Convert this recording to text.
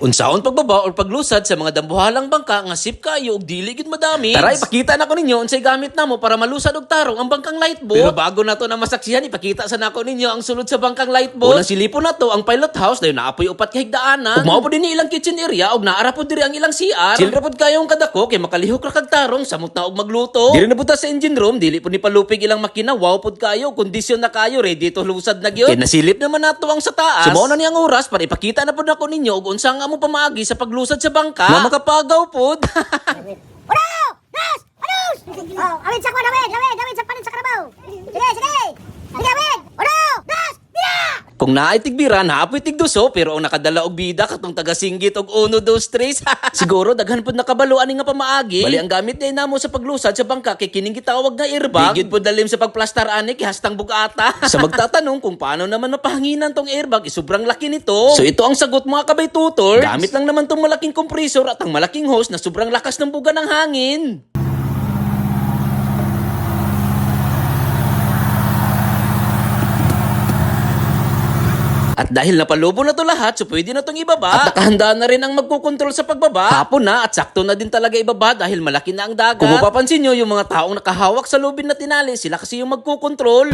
Unsaon pagbaba or paglusad sa mga dambuhalang bangka nga sip kayo og dili gid madami. Tara ipakita nako ninyo unsay gamit namo para malusad og tarong ang bangkang lightboat. Pero bago nato na masaksihan ipakita sa nako ninyo ang sulod sa bangkang lightboat. Unang silipon nato ang pilot house dayon naapoy upat ka higdaanan. Ug mao po din ilang kitchen area ug naara pod diri ang ilang CR. Silra pod kayong kadako kay makalihok ra kag tarong samot na og magluto. Diri na buta sa engine room dili pod ni palupig ilang makina. Wow pod kayo kondisyon na kayo ready to lusad na gyud. Kay nasilip naman nato ang sa taas. Sumo na ni ang oras para ipakita na pod nako ninyo ug unsa nga mo pamaagi sa paglusad sa bangka. Na makapagaw pod. Uno! Dos! Anos! Oh, awit sa kwan, awit sa panin sa karabaw. Sige, sige! Sige, awit! Uno! Dos! Bila! Kung naay tigbira, naapoy tigduso, pero ang nakadala og bida katong taga-singgit og 1, 2, 3. Siguro daghan pud nakabalo ani nga pamaagi. Bali ang gamit day namo sa paglusad sa bangka kay kining gitawag nga airbag. Digid pud dalim sa pagplastar ani kay hastang bugata. Sa magtatanong kung paano naman mapahanginan tong airbag, sobrang laki nito. So ito ang sagot mga kabay tutors. Gamit lang naman tong malaking kompresor at ang malaking hose na sobrang lakas ng buga ng hangin. At dahil napalubo na to lahat, so pwede na tong ibaba. At nakahanda na rin ang magkukontrol sa pagbaba. Hapon na at sakto na din talaga ibaba dahil malaki na ang dagat. Kung mapapansin nyo, yung mga taong nakahawak sa lubid na tinali, sila kasi yung magkukontrol.